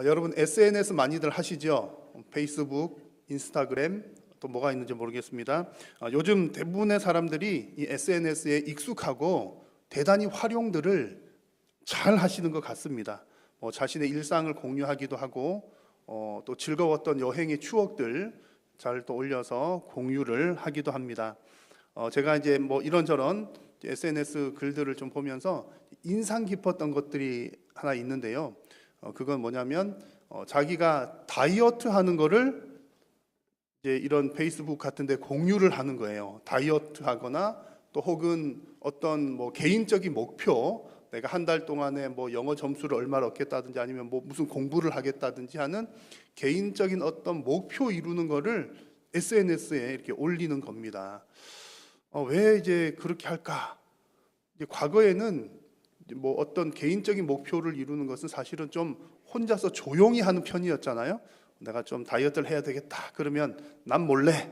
여러분 SNS 많이들 하시죠? 페이스북, 인스타그램, 또 뭐가 있는지 모르겠습니다. 요즘 대부분의 사람들이 이 SNS에 익숙하고 대단히 활용들을 잘 하시는 것 같습니다. 자신의 일상을 공유하기도 하고 또 즐거웠던 여행의 추억들 잘 또 올려서 공유를 하기도 합니다. 제가 이제 이런저런 SNS 글들을 좀 보면서 인상 깊었던 것들이 하나 있는데요. 그건 뭐냐면 자기가 다이어트 하는 거를 이제 이런 페이스북 같은 데 공유를 하는 거예요. 다이어트 하거나 또 혹은 어떤 개인적인 목표, 내가 한 달 동안에 영어 점수를 얼마를 얻겠다든지 아니면 무슨 공부를 하겠다든지 하는 개인적인 어떤 목표 이루는 거를 SNS에 이렇게 올리는 겁니다. 왜 이제 그렇게 할까? 이제 과거에는 어떤 개인적인 목표를 이루는 것은 사실은 좀 혼자서 조용히 하는 편이었잖아요. 내가 좀 다이어트를 해야 되겠다 그러면 난 몰래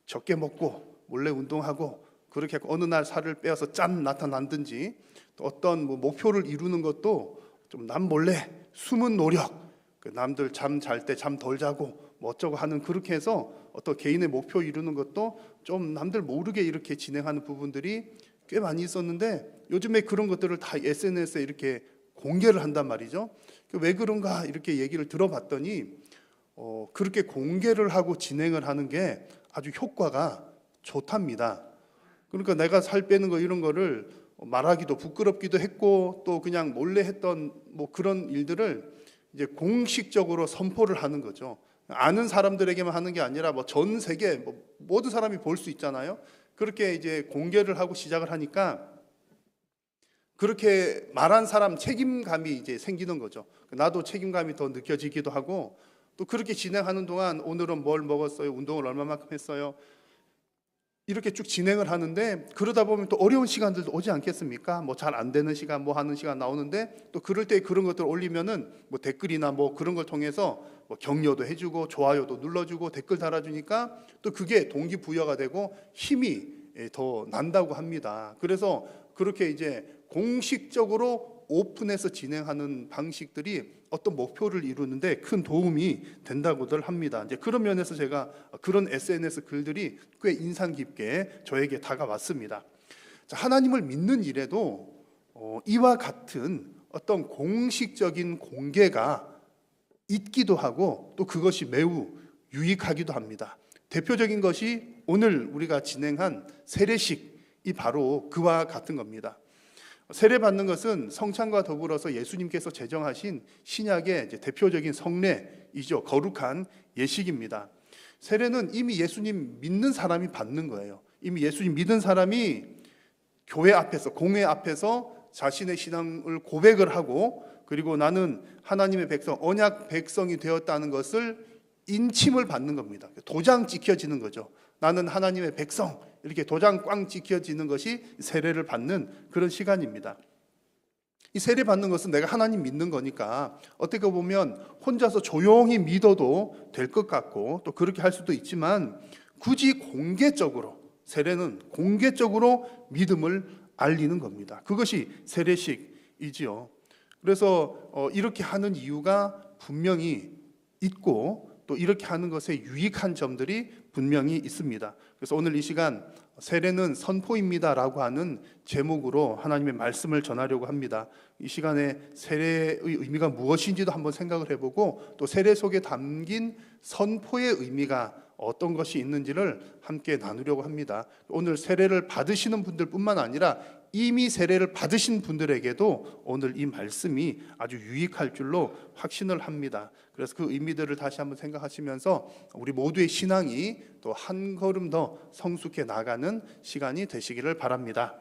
적게 먹고 몰래 운동하고 그렇게 어느 날 살을 빼어서 짠 나타난든지, 또 어떤 목표를 이루는 것도 좀 남 몰래 숨은 노력, 남들 잠 잘 때 잠 덜 자고 어쩌고 하는, 그렇게 해서 어떤 개인의 목표 이루는 것도 좀 남들 모르게 이렇게 진행하는 부분들이 꽤 많이 있었는데, 요즘에 그런 것들을 다 SNS에 이렇게 공개를 한단 말이죠. 왜 그런가 이렇게 얘기를 들어봤더니 그렇게 공개를 하고 진행을 하는 게 아주 효과가 좋답니다. 그러니까 내가 살 빼는 거 이런 거를 말하기도 부끄럽기도 했고 또 그냥 몰래 했던 그런 일들을 이제 공식적으로 선포를 하는 거죠. 아는 사람들에게만 하는 게 아니라 전 세계 모든 사람이 볼 수 있잖아요. 그렇게 이제 공개를 하고 시작을 하니까 그렇게 말한 사람 책임감이 이제 생기는 거죠. 나도 책임감이 더 느껴지기도 하고, 또 그렇게 진행하는 동안 오늘은 뭘 먹었어요, 운동을 얼마만큼 했어요, 이렇게 쭉 진행을 하는데, 그러다 보면 또 어려운 시간들도 오지 않겠습니까? 잘 안 되는 시간, 하는 시간 나오는데, 또 그럴 때 그런 것들 올리면은 댓글이나 그런 걸 통해서 격려도 해주고 좋아요도 눌러주고 댓글 달아주니까 또 그게 동기부여가 되고 힘이 더 난다고 합니다. 그래서 그렇게 이제 공식적으로 오픈해서 진행하는 방식들이 어떤 목표를 이루는데 큰 도움이 된다고들 합니다. 이제 그런 면에서 제가 그런 SNS 글들이 꽤 인상 깊게 저에게 다가왔습니다. 하나님을 믿는 일에도 이와 같은 어떤 공식적인 공개가 있기도 하고 또 그것이 매우 유익하기도 합니다. 대표적인 것이 오늘 우리가 진행한 세례식이 바로 그와 같은 겁니다. 세례 받는 것은 성찬과 더불어서 예수님께서 제정하신 신약의 대표적인 성례이죠. 거룩한 예식입니다. 세례는 이미 예수님 믿는 사람이 받는 거예요. 이미 예수님 믿은 사람이 교회 앞에서, 공회 앞에서 자신의 신앙을 고백을 하고, 그리고 나는 하나님의 백성, 언약 백성이 되었다는 것을 인침을 받는 겁니다. 도장 찍혀지는 거죠. 나는 하나님의 백성, 이렇게 도장 꽝 찍혀지는 것이 세례를 받는 그런 시간입니다. 이 세례 받는 것은 내가 하나님 믿는 거니까 어떻게 보면 혼자서 조용히 믿어도 될 것 같고 또 그렇게 할 수도 있지만, 굳이 공개적으로, 세례는 공개적으로 믿음을 알리는 겁니다. 그것이 세례식이지요. 그래서 이렇게 하는 이유가 분명히 있고 또 이렇게 하는 것에 유익한 점들이 분명히 있습니다. 그래서 오늘 이 시간 세례는 선포입니다라고 하는 제목으로 하나님의 말씀을 전하려고 합니다. 이 시간에 세례의 의미가 무엇인지도 한번 생각을 해보고, 또 세례 속에 담긴 선포의 의미가 어떤 것이 있는지를 함께 나누려고 합니다. 오늘 세례를 받으시는 분들뿐만 아니라 이미 세례를 받으신 분들에게도 오늘 이 말씀이 아주 유익할 줄로 확신을 합니다. 그래서 그 의미들을 다시 한번 생각하시면서 우리 모두의 신앙이 또 한 걸음 더 성숙해 나가는 시간이 되시기를 바랍니다.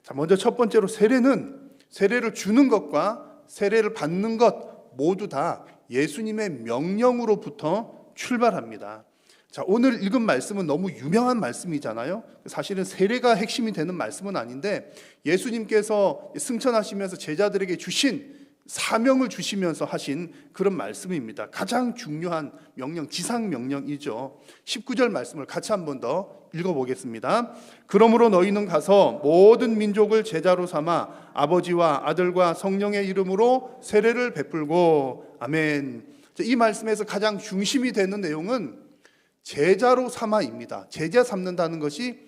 자, 먼저 첫 번째로 세례는, 세례를 주는 것과 세례를 받는 것 모두 다 예수님의 명령으로부터 출발합니다. 자, 오늘 읽은 말씀은 너무 유명한 말씀이잖아요. 사실은 세례가 핵심이 되는 말씀은 아닌데, 예수님께서 승천하시면서 제자들에게 주신 사명을 주시면서 하신 그런 말씀입니다. 가장 중요한 명령, 지상 명령이죠. 19절 말씀을 같이 한 번 더 읽어보겠습니다. 그러므로 너희는 가서 모든 민족을 제자로 삼아 아버지와 아들과 성령의 이름으로 세례를 베풀고. 아멘. 이 말씀에서 가장 중심이 되는 내용은 제자로 삼아입니다. 제자 삼는다는 것이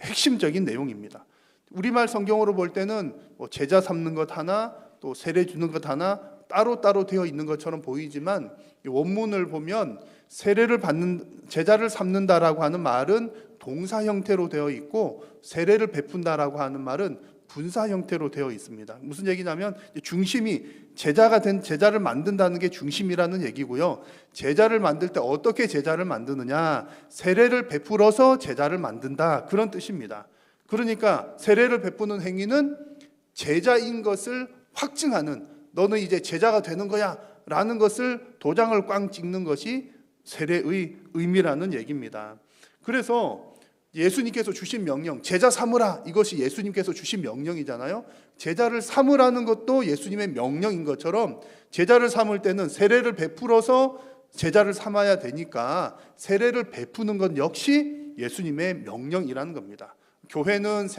핵심적인 내용입니다. 우리말 성경으로 볼 때는 제자 삼는 것 하나, 또 세례 주는 것 하나 따로따로 되어 있는 것처럼 보이지만 원문을 보면 세례를 받는, 제자를 삼는다라고 하는 말은 동사 형태로 되어 있고 세례를 베푼다라고 하는 말은 분사 형태로 되어 있습니다. 무슨 얘기냐면 중심이 제자를 만든다는 게 중심이라는 얘기고요. 제자를 만들 때 어떻게 제자를 만드느냐, 세례를 베풀어서 제자를 만든다, 그런 뜻입니다. 그러니까 세례를 베푸는 행위는 제자인 것을 확증하는, 너는 이제 제자가 되는 거야 라는 것을 도장을 꽝 찍는 것이 세례의 의미라는 얘기입니다. 그래서 예수님께서 주신 명령, 제자 삼으라, 이것이 예수님께서 주신 명령이잖아요. 제자를 삼으라는 것도 예수님의 명령인 것처럼 제자를 삼을 때는 세례를 베풀어서 제자를 삼아야 되니까 세례를 베푸는 것 역시 예수님의 명령이라는 겁니다. 교회는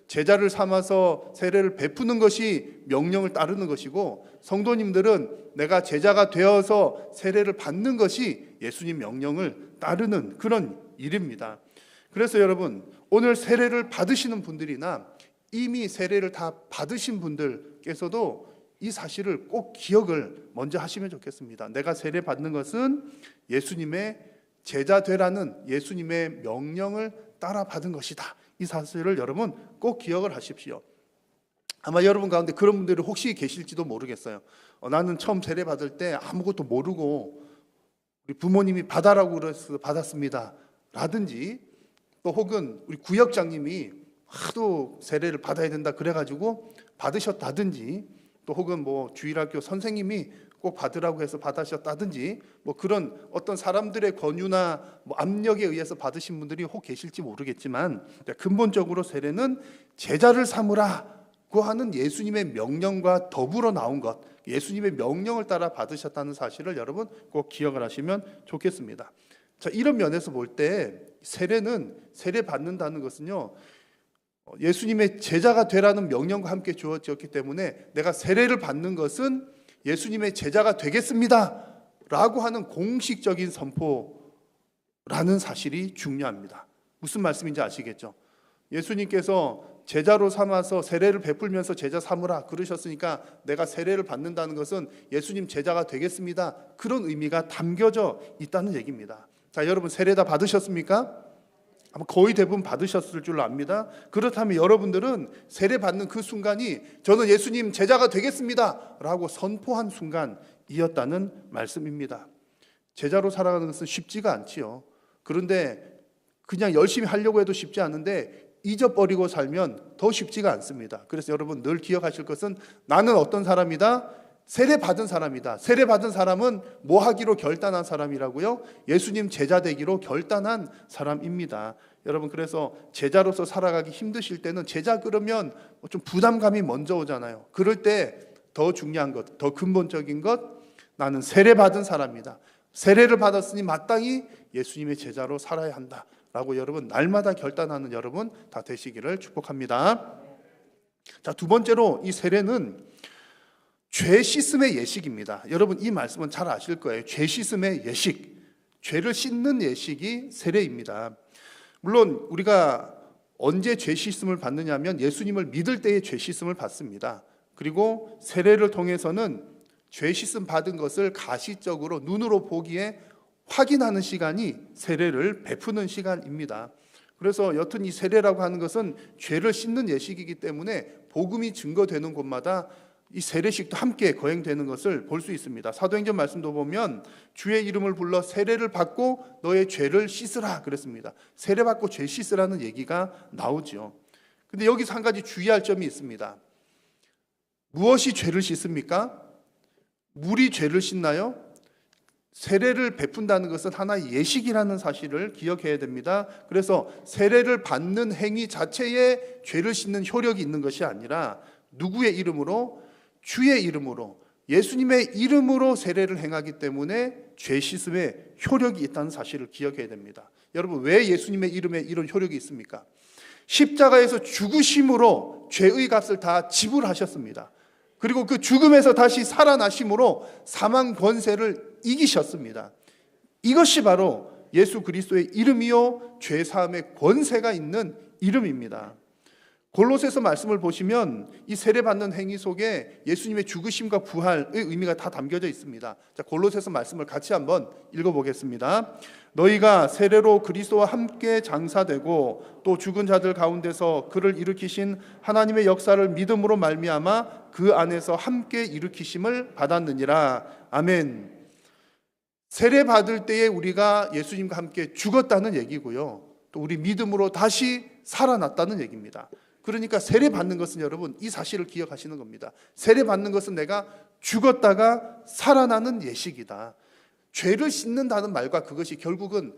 제자를 삼아서 세례를 베푸는 것이 명령을 따르는 것이고, 성도님들은 내가 제자가 되어서 세례를 받는 것이 예수님 명령을 따르는 그런 일입니다. 그래서 여러분, 오늘 세례를 받으시는 분들이나 이미 세례를 다 받으신 분들께서도 이 사실을 꼭 기억을 먼저 하시면 좋겠습니다. 내가 세례 받는 것은 예수님의 제자 되라는 예수님의 명령을 따라 받은 것이다. 이 사실을 여러분 꼭 기억을 하십시오. 아마 여러분 가운데 그런 분들이 혹시 계실지도 모르겠어요. 나는 처음 세례 받을 때 아무것도 모르고 우리 부모님이 받아라고 그래서 받았습니다 라든지, 또 혹은 우리 구역장님이 하도 세례를 받아야 된다 그래가지고 받으셨다든지, 또 혹은 주일학교 선생님이 꼭 받으라고 해서 받으셨다든지, 그런 어떤 사람들의 권유나 압력에 의해서 받으신 분들이 혹 계실지 모르겠지만, 근본적으로 세례는 제자를 삼으라고 하는 예수님의 명령과 더불어 나온 것, 예수님의 명령을 따라 받으셨다는 사실을 여러분 꼭 기억을 하시면 좋겠습니다. 자, 이런 면에서 볼 때 세례 받는다는 것은요, 예수님의 제자가 되라는 명령과 함께 주어졌기 때문에 내가 세례를 받는 것은 예수님의 제자가 되겠습니다 라고 하는 공식적인 선포라는 사실이 중요합니다. 무슨 말씀인지 아시겠죠? 예수님께서 제자로 삼아서 세례를 베풀면서 제자 삼으라 그러셨으니까 내가 세례를 받는다는 것은 예수님 제자가 되겠습니다, 그런 의미가 담겨져 있다는 얘기입니다. 자, 여러분 세례 다 받으셨습니까? 아마 거의 대부분 받으셨을 줄로 압니다. 그렇다면 여러분들은 세례 받는 그 순간이 저는 예수님 제자가 되겠습니다 라고 선포한 순간이었다는 말씀입니다. 제자로 살아가는 것은 쉽지가 않지요. 그런데 그냥 열심히 하려고 해도 쉽지 않은데 잊어버리고 살면 더 쉽지가 않습니다. 그래서 여러분 늘 기억하실 것은 나는 어떤 사람이다? 세례 받은 사람이다. 세례 받은 사람은 뭐 하기로 결단한 사람이라고요? 예수님 제자 되기로 결단한 사람입니다. 여러분, 그래서 제자로서 살아가기 힘드실 때는, 제자 그러면 좀 부담감이 먼저 오잖아요. 그럴 때 더 중요한 것, 더 근본적인 것, 나는 세례 받은 사람이다. 세례를 받았으니 마땅히 예수님의 제자로 살아야 한다 라고 여러분 날마다 결단하는 여러분 다 되시기를 축복합니다. 자, 두 번째로 이 세례는 죄 씻음의 예식입니다. 여러분 이 말씀은 잘 아실 거예요. 죄 씻음의 예식, 죄를 씻는 예식이 세례입니다. 물론 우리가 언제 죄 씻음을 받느냐면 예수님을 믿을 때에 죄 씻음을 받습니다. 그리고 세례를 통해서는 죄 씻음 받은 것을 가시적으로 눈으로 보기에 확인하는 시간이 세례를 베푸는 시간입니다. 그래서 여튼 이 세례라고 하는 것은 죄를 씻는 예식이기 때문에 복음이 증거되는 곳마다 이 세례식도 함께 거행되는 것을 볼 수 있습니다. 사도행전 말씀도 보면 주의 이름을 불러 세례를 받고 너의 죄를 씻으라 그랬습니다. 세례 받고 죄 씻으라는 얘기가 나오죠. 근데 여기서 한 가지 주의할 점이 있습니다. 무엇이 죄를 씻습니까? 물이 죄를 씻나요? 세례를 베푼다는 것은 하나의 예식이라는 사실을 기억해야 됩니다. 그래서 세례를 받는 행위 자체에 죄를 씻는 효력이 있는 것이 아니라 누구의 이름으로? 주의 이름으로, 예수님의 이름으로 세례를 행하기 때문에 죄 씻음에 효력이 있다는 사실을 기억해야 됩니다. 여러분, 왜 예수님의 이름에 이런 효력이 있습니까? 십자가에서 죽으심으로 죄의 값을 다 지불하셨습니다. 그리고 그 죽음에서 다시 살아나심으로 사망 권세를 이기셨습니다. 이것이 바로 예수 그리스도의 이름이요 죄 사함의 권세가 있는 이름입니다. 골로새서 말씀을 보시면 이 세례받는 행위 속에 예수님의 죽으심과 부활의 의미가 다 담겨져 있습니다. 자, 골로새서 말씀을 같이 한번 읽어보겠습니다. 너희가 세례로 그리스도와 함께 장사되고 또 죽은 자들 가운데서 그를 일으키신 하나님의 역사를 믿음으로 말미암아 그 안에서 함께 일으키심을 받았느니라. 아멘. 세례 받을 때에 우리가 예수님과 함께 죽었다는 얘기고요, 또 우리 믿음으로 다시 살아났다는 얘기입니다. 그러니까 세례 받는 것은 여러분 이 사실을 기억하시는 겁니다. 세례 받는 것은 내가 죽었다가 살아나는 예식이다. 죄를 씻는다는 말과 그것이 결국은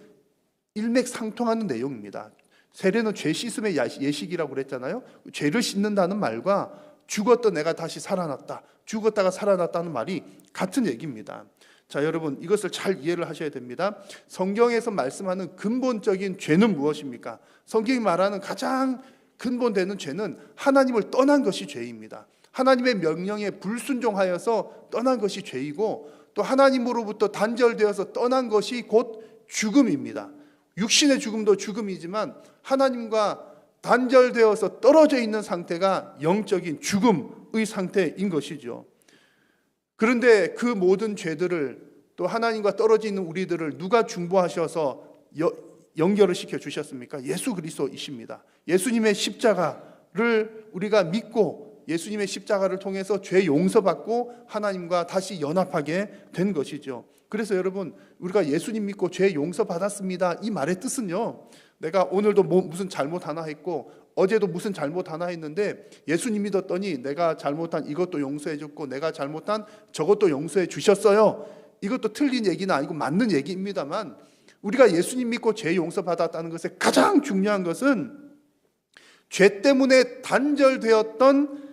일맥상통하는 내용입니다. 세례는 죄 씻음의 예식이라고 그랬잖아요. 죄를 씻는다는 말과 죽었던 내가 다시 살아났다, 죽었다가 살아났다는 말이 같은 얘기입니다. 자, 여러분, 이것을 잘 이해를 하셔야 됩니다. 성경에서 말씀하는 근본적인 죄는 무엇입니까? 성경이 말하는 가장 근본되는 죄는 하나님을 떠난 것이 죄입니다. 하나님의 명령에 불순종하여서 떠난 것이 죄이고, 또 하나님으로부터 단절되어서 떠난 것이 곧 죽음입니다. 육신의 죽음도 죽음이지만 하나님과 단절되어서 떨어져 있는 상태가 영적인 죽음의 상태인 것이죠. 그런데 그 모든 죄들을, 또 하나님과 떨어져 있는 우리들을 누가 중보하셔서 연결을 시켜 주셨습니까? 예수 그리스도이십니다. 예수님의 십자가를 우리가 믿고 예수님의 십자가를 통해서 죄 용서받고 하나님과 다시 연합하게 된 것이죠. 그래서 여러분, 우리가 예수님 믿고 죄 용서받았습니다, 이 말의 뜻은요, 내가 오늘도 무슨 잘못 하나 했고 어제도 무슨 잘못 하나 했는데 예수님 믿었더니 내가 잘못한 이것도 용서해 줬고 내가 잘못한 저것도 용서해 주셨어요, 이것도 틀린 얘기는 아니고 맞는 얘기입니다만, 우리가 예수님 믿고 죄 용서받았다는 것의 가장 중요한 것은 죄 때문에 단절되었던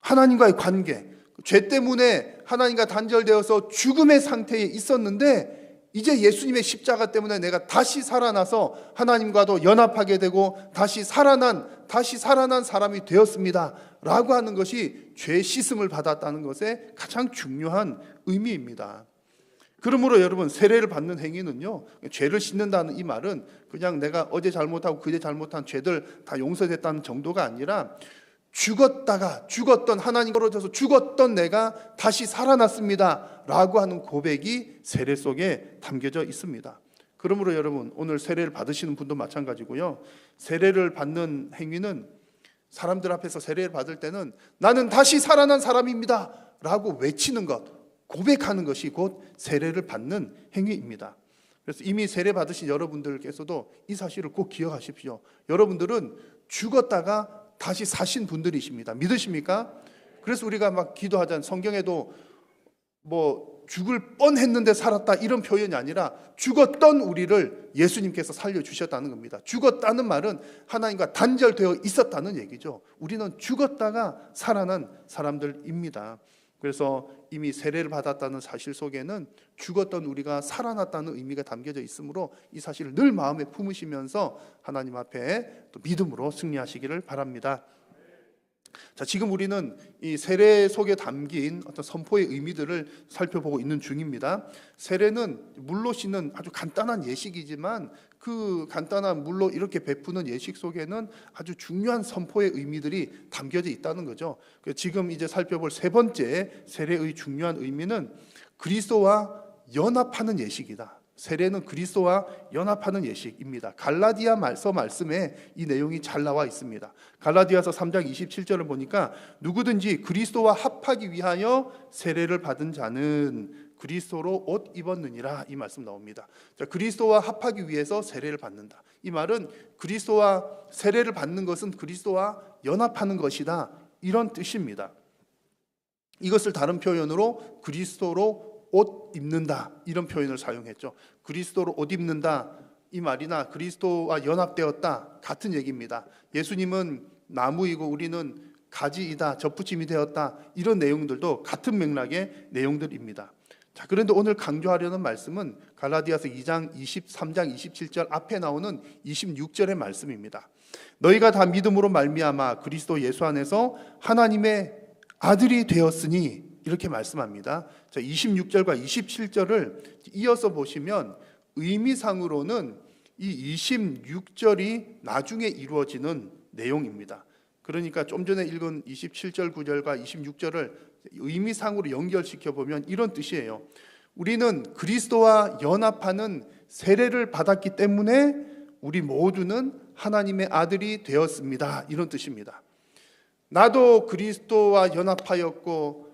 하나님과의 관계, 죄 때문에 하나님과 단절되어서 죽음의 상태에 있었는데 이제 예수님의 십자가 때문에 내가 다시 살아나서 하나님과도 연합하게 되고 다시 살아난 사람이 되었습니다 라고 하는 것이 죄 씻음을 받았다는 것의 가장 중요한 의미입니다. 그러므로 여러분, 세례를 받는 행위는요, 죄를 씻는다는 이 말은 그냥 내가 어제 잘못하고 그제 잘못한 죄들 다 용서됐다는 정도가 아니라 죽었던 하나님 떨어져서 죽었던 내가 다시 살아났습니다 라고 하는 고백이 세례 속에 담겨져 있습니다. 그러므로 여러분, 오늘 세례를 받으시는 분도 마찬가지고요, 세례를 받는 행위는 사람들 앞에서 세례를 받을 때는 나는 다시 살아난 사람입니다 라고 외치는 것, 고백하는 것이 곧 세례를 받는 행위입니다. 그래서 이미 세례 받으신 여러분들께서도 이 사실을 꼭 기억하십시오. 여러분들은 죽었다가 다시 사신 분들이십니다. 믿으십니까? 그래서 우리가 막 기도하잖아요. 성경에도 뭐 죽을 뻔했는데 살았다 이런 표현이 아니라 죽었던 우리를 예수님께서 살려주셨다는 겁니다. 죽었다는 말은 하나님과 단절되어 있었다는 얘기죠. 우리는 죽었다가 살아난 사람들입니다. 그래서 이미 세례를 받았다는 사실 속에는 죽었던 우리가 살아났다는 의미가 담겨져 있으므로 이 사실을 늘 마음에 품으시면서 하나님 앞에 또 믿음으로 승리하시기를 바랍니다. 자, 지금 우리는 이 세례 속에 담긴 어떤 선포의 의미들을 살펴보고 있는 중입니다. 세례는 물로 씻는 아주 간단한 예식이지만 그 간단한 물로 이렇게 베푸는 예식 속에는 아주 중요한 선포의 의미들이 담겨져 있다는 거죠. 지금 이제 살펴볼 세 번째 세례의 중요한 의미는 그리스도와 연합하는 예식이다. 세례는 그리스도와 연합하는 예식입니다. 갈라디아서 말씀에 이 내용이 잘 나와 있습니다. 갈라디아서 3장 27절을 보니까 누구든지 그리스도와 합하기 위하여 세례를 받은 자는 그리스도로 옷 입었느니라, 이 말씀 나옵니다. 자, 그리스도와 합하기 위해서 세례를 받는다. 이 말은 그리스도와 세례를 받는 것은 그리스도와 연합하는 것이다, 이런 뜻입니다. 이것을 다른 표현으로 그리스도로 옷 입는다, 이런 표현을 사용했죠. 그리스도로 옷 입는다 이 말이나 그리스도와 연합되었다 같은 얘기입니다. 예수님은 나무이고 우리는 가지이다, 접붙임이 되었다, 이런 내용들도 같은 맥락의 내용들입니다. 자, 그런데 오늘 강조하려는 말씀은 갈라디아서 2장 23장 27절 앞에 나오는 26절의 말씀입니다. 너희가 다 믿음으로 말미암아 그리스도 예수 안에서 하나님의 아들이 되었으니, 이렇게 말씀합니다. 자, 26절과 27절을 이어서 보시면 의미상으로는 이 26절이 나중에 이루어지는 내용입니다. 그러니까 좀 전에 읽은 27절 9절과 26절을 의미상으로 연결시켜 보면 이런 뜻이에요. 우리는 그리스도와 연합하는 세례를 받았기 때문에 우리 모두는 하나님의 아들이 되었습니다. 이런 뜻입니다. 나도 그리스도와 연합하였고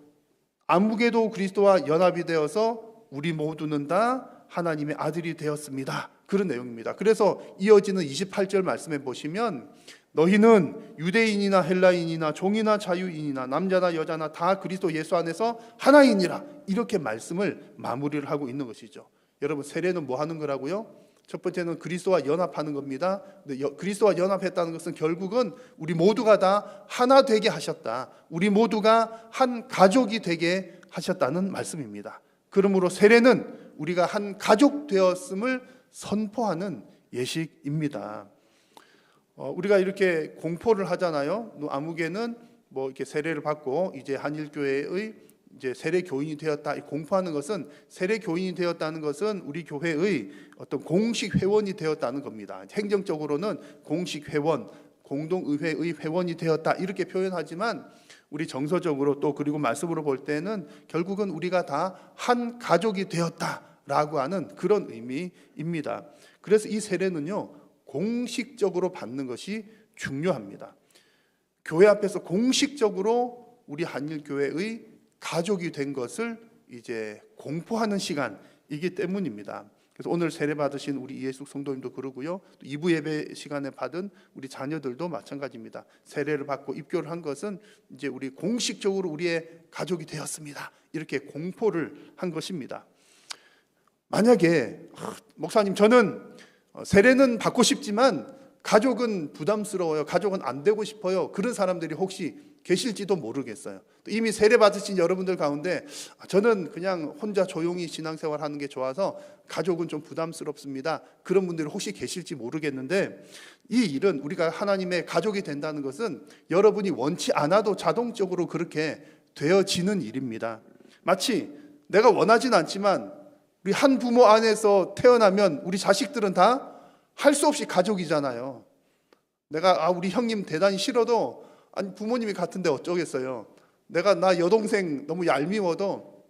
아무개도 그리스도와 연합이 되어서 우리 모두는 다 하나님의 아들이 되었습니다. 그런 내용입니다. 그래서 이어지는 28절 말씀에 보시면 너희는 유대인이나 헬라인이나 종이나 자유인이나 남자나 여자나 다 그리스도 예수 안에서 하나이니라, 이렇게 말씀을 마무리를 하고 있는 것이죠. 여러분, 세례는 뭐 하는 거라고요? 첫 번째는 그리스도와 연합하는 겁니다. 근데 그리스도와 연합했다는 것은 결국은 우리 모두가 다 하나 되게 하셨다, 우리 모두가 한 가족이 되게 하셨다는 말씀입니다. 그러므로 세례는 우리가 한 가족 되었음을 선포하는 예식입니다. 우리가 이렇게 공포를 하잖아요. 아무개는 뭐 이렇게 세례를 받고 이제 한일교회의 이제 세례 교인이 되었다, 공포하는 것은, 세례 교인이 되었다는 것은 우리 교회의 어떤 공식 회원이 되었다는 겁니다. 행정적으로는 공식 회원, 공동의회의 회원이 되었다, 이렇게 표현하지만 우리 정서적으로 또 그리고 말씀으로 볼 때는 결국은 우리가 다 한 가족이 되었다라고 하는 그런 의미입니다. 그래서 이 세례는요, 공식적으로 받는 것이 중요합니다. 교회 앞에서 공식적으로 우리 한일교회의 가족이 된 것을 이제 공포하는 시간이기 때문입니다. 그래서 오늘 세례 받으신 우리 이예숙 성도님도 그러고요, 또 2부 예배 시간에 받은 우리 자녀들도 마찬가지입니다. 세례를 받고 입교를 한 것은 이제 우리 공식적으로 우리의 가족이 되었습니다, 이렇게 공포를 한 것입니다. 만약에 목사님, 저는 세례는 받고 싶지만 가족은 부담스러워요, 가족은 안 되고 싶어요, 그런 사람들이 혹시 계실지도 모르겠어요. 또 이미 세례 받으신 여러분들 가운데 저는 그냥 혼자 조용히 신앙생활 하는 게 좋아서 가족은 좀 부담스럽습니다, 그런 분들이 혹시 계실지 모르겠는데, 이 일은, 우리가 하나님의 가족이 된다는 것은 여러분이 원치 않아도 자동적으로 그렇게 되어지는 일입니다. 마치 내가 원하진 않지만 우리 한 부모 안에서 태어나면 우리 자식들은 다 할 수 없이 가족이잖아요. 내가 우리 형님 대단히 싫어도 아니 부모님이 같은데 어쩌겠어요. 내가 나 여동생 너무 얄미워도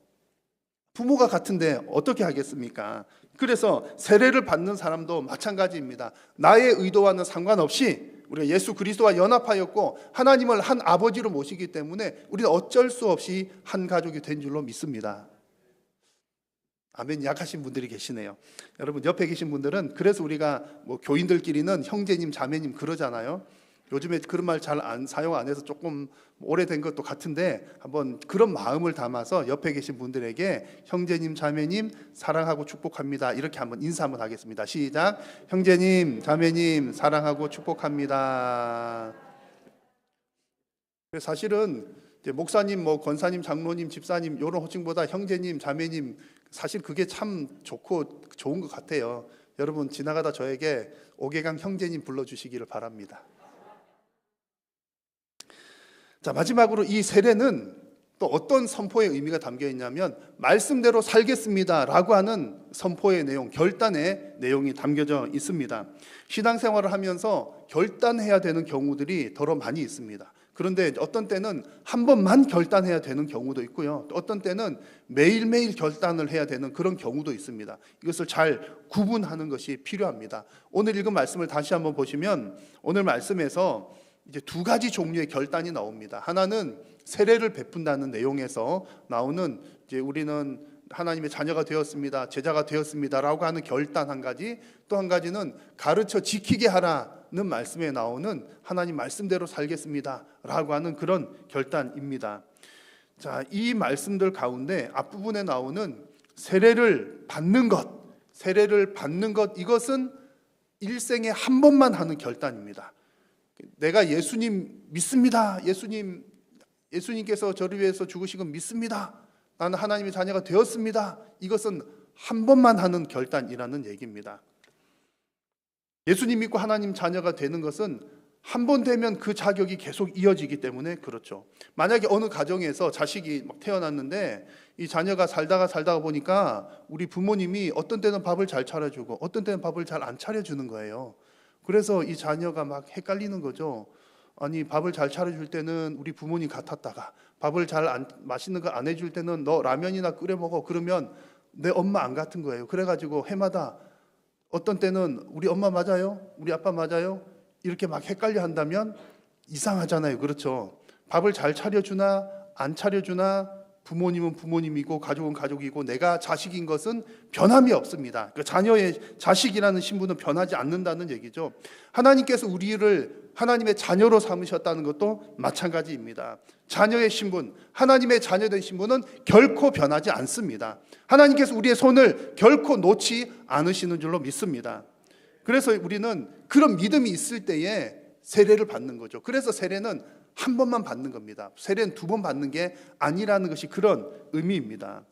부모가 같은데 어떻게 하겠습니까? 그래서 세례를 받는 사람도 마찬가지입니다. 나의 의도와는 상관없이 우리가 예수 그리스도와 연합하였고 하나님을 한 아버지로 모시기 때문에 우리는 어쩔 수 없이 한 가족이 된 줄로 믿습니다. 아멘. 약하신 분들이 계시네요. 여러분, 옆에 계신 분들은, 그래서 우리가 뭐 교인들끼리는 형제님 자매님 그러잖아요. 요즘에 그런 말 잘 사용 안 해서 조금 오래된 것도 같은데, 한번 그런 마음을 담아서 옆에 계신 분들에게 형제님 자매님 사랑하고 축복합니다, 이렇게 한번 인사 한번 하겠습니다. 시작. 형제님 자매님 사랑하고 축복합니다. 사실은 이제 목사님, 뭐 권사님, 장로님, 집사님 이런 호칭보다 형제님 자매님, 사실 그게 참 좋고 좋은 것 같아요. 여러분, 지나가다 저에게 오개강 형제님 불러주시기를 바랍니다. 자, 마지막으로 이 세례는 또 어떤 선포의 의미가 담겨 있냐면, 말씀대로 살겠습니다 라고 하는 선포의 내용, 결단의 내용이 담겨져 있습니다. 신앙생활을 하면서 결단해야 되는 경우들이 더러 많이 있습니다. 그런데 어떤 때는 한 번만 결단해야 되는 경우도 있고요, 또 어떤 때는 매일매일 결단을 해야 되는 그런 경우도 있습니다. 이것을 잘 구분하는 것이 필요합니다. 오늘 읽은 말씀을 다시 한번 보시면 오늘 말씀에서 이제 두 가지 종류의 결단이 나옵니다. 하나는 세례를 베푼다는 내용에서 나오는, 이제 우리는 하나님의 자녀가 되었습니다, 제자가 되었습니다라고 하는 결단 한 가지, 또 한 가지는 가르쳐 지키게 하라는 말씀에 나오는 하나님 말씀대로 살겠습니다라고 하는 그런 결단입니다. 자, 이 말씀들 가운데 앞부분에 나오는 세례를 받는 것, 이것은 일생에 한 번만 하는 결단입니다. 내가 예수님 믿습니다, 예수님께서 저를 위해서 죽으신 건 믿습니다, 나는 하나님의 자녀가 되었습니다. 이것은 한 번만 하는 결단이라는 얘기입니다. 예수님 믿고 하나님 자녀가 되는 것은 한 번 되면 그 자격이 계속 이어지기 때문에 그렇죠. 만약에 어느 가정에서 자식이 막 태어났는데 이 자녀가 살다가 보니까 우리 부모님이 어떤 때는 밥을 잘 차려주고 어떤 때는 밥을 잘 안 차려주는 거예요. 그래서 이 자녀가 막 헷갈리는 거죠. 아니, 밥을 잘 차려줄 때는 우리 부모님 같았다가 밥을 맛있는 거 안 해줄 때는 너 라면이나 끓여 먹어. 그러면 내 엄마 안 같은 거예요. 그래가지고 해마다 어떤 때는 우리 엄마 맞아요? 우리 아빠 맞아요? 이렇게 막 헷갈려 한다면 이상하잖아요. 그렇죠? 밥을 잘 차려주나 안 차려주나 부모님은 부모님이고 가족은 가족이고 내가 자식인 것은 변함이 없습니다. 그러니까 자녀의 자식이라는 신분은 변하지 않는다는 얘기죠. 하나님께서 우리를 하나님의 자녀로 삼으셨다는 것도 마찬가지입니다. 자녀의 신분, 하나님의 자녀된 신분은 결코 변하지 않습니다. 하나님께서 우리의 손을 결코 놓지 않으시는 줄로 믿습니다. 그래서 우리는 그런 믿음이 있을 때에 세례를 받는 거죠. 그래서 세례는 한 번만 받는 겁니다. 세례는 두 번 받는 게 아니라는 것이 그런 의미입니다.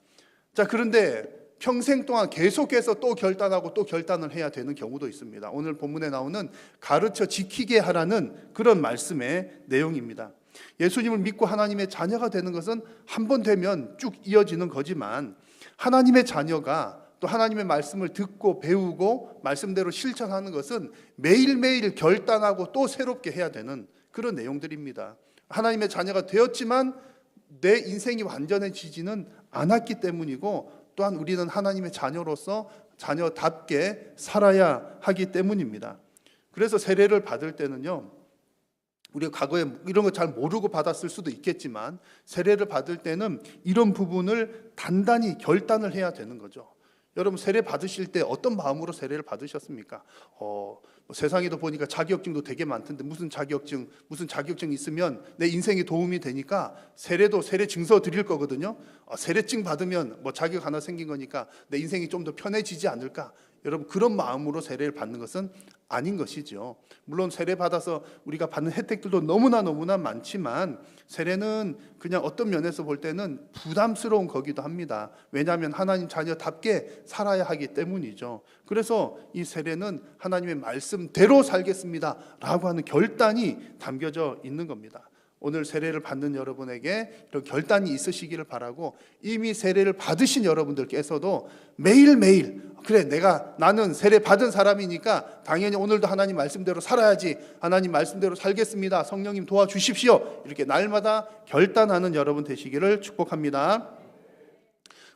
자, 그런데 평생 동안 계속해서 또 결단하고 또 결단을 해야 되는 경우도 있습니다. 오늘 본문에 나오는 가르쳐 지키게 하라는 그런 말씀의 내용입니다. 예수님을 믿고 하나님의 자녀가 되는 것은 한 번 되면 쭉 이어지는 거지만 하나님의 자녀가 또 하나님의 말씀을 듣고 배우고 말씀대로 실천하는 것은 매일매일 결단하고 또 새롭게 해야 되는 그런 내용들입니다. 하나님의 자녀가 되었지만 내 인생이 완전해지지는 않았기 때문이고 또한 우리는 하나님의 자녀로서 자녀답게 살아야 하기 때문입니다. 그래서 세례를 받을 때는요, 우리가 과거에 이런 거 잘 모르고 받았을 수도 있겠지만 세례를 받을 때는 이런 부분을 단단히 결단을 해야 되는 거죠. 여러분, 세례 받으실 때 어떤 마음으로 세례를 받으셨습니까? 세상에도 보니까 자격증도 되게 많던데 무슨 자격증 있으면 내 인생에 도움이 되니까 세례도 세례 증서 드릴 거거든요. 세례증 받으면 뭐 자격 하나 생긴 거니까 내 인생이 좀 더 편해지지 않을까? 여러분, 그런 마음으로 세례를 받는 것은 아닌 것이죠. 물론 세례 받아서 우리가 받는 혜택들도 너무나 많지만 세례는 그냥 어떤 면에서 볼 때는 부담스러운 거기도 합니다. 왜냐하면 하나님 자녀답게 살아야 하기 때문이죠. 그래서 이 세례는 하나님의 말씀대로 살겠습니다 라고 하는 결단이 담겨져 있는 겁니다. 오늘 세례를 받는 여러분에게 이런 결단이 있으시기를 바라고, 이미 세례를 받으신 여러분들께서도 매일매일 그래, 나는 세례 받은 사람이니까 당연히 오늘도 하나님 말씀대로 살아야지, 하나님 말씀대로 살겠습니다, 성령님 도와주십시오, 이렇게 날마다 결단하는 여러분 되시기를 축복합니다.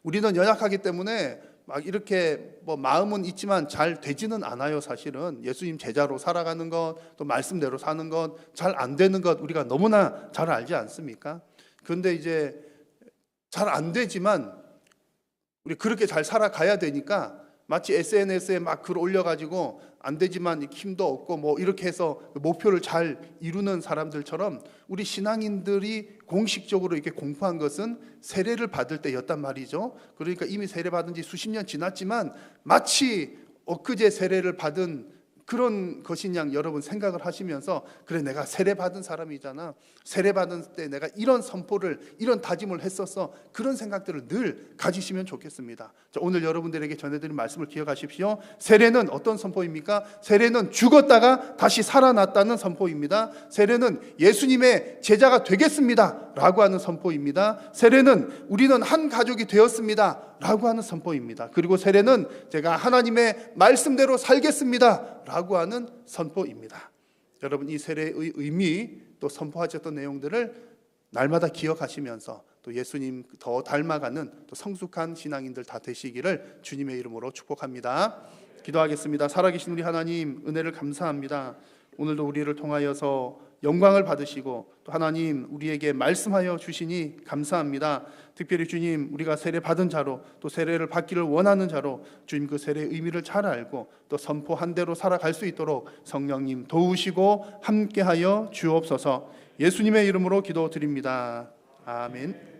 우리는 연약하기 때문에 막 이렇게 뭐 마음은 있지만 잘 되지는 않아요. 사실은 예수님 제자로 살아가는 것, 또 말씀대로 사는 것, 잘 안 되는 것 우리가 너무나 잘 알지 않습니까? 그런데 이제 잘 안 되지만 우리 그렇게 잘 살아가야 되니까 마치 SNS에 막 글 올려가지고 안 되지만 힘도 없고 뭐 이렇게 해서 목표를 잘 이루는 사람들처럼 우리 신앙인들이 공식적으로 이렇게 공포한 것은 세례를 받을 때였단 말이죠. 그러니까 이미 세례 받은 지 수십 년 지났지만 마치 엊그제 세례를 받은 그런 것인 양 여러분 생각을 하시면서, 그래, 내가 세례 받은 사람이잖아, 세례 받은 때 내가 이런 선포를, 이런 다짐을 했었어, 그런 생각들을 늘 가지시면 좋겠습니다. 자, 오늘 여러분들에게 전해드린 말씀을 기억하십시오. 세례는 어떤 선포입니까? 세례는 죽었다가 다시 살아났다는 선포입니다. 세례는 예수님의 제자가 되겠습니다 라고 하는 선포입니다. 세례는 우리는 한 가족이 되었습니다 라고 하는 선포입니다. 그리고 세례는 제가 하나님의 말씀대로 살겠습니다 라고 하는 선포입니다. 여러분, 이 세례의 의미, 또 선포하셨던 내용들을 날마다 기억하시면서 또 예수님 더 닮아가는 또 성숙한 신앙인들 다 되시기를 주님의 이름으로 축복합니다. 기도하겠습니다. 살아계신 우리 하나님, 은혜를 감사합니다. 오늘도 우리를 통하여서 영광을 받으시고 또 하나님 우리에게 말씀하여 주시니 감사합니다. 특별히 주님, 우리가 세례 받은 자로 또 세례를 받기를 원하는 자로 주님 그 세례의 의미를 잘 알고 또 선포한 대로 살아갈 수 있도록 성령님 도우시고 함께하여 주옵소서. 예수님의 이름으로 기도드립니다. 아멘.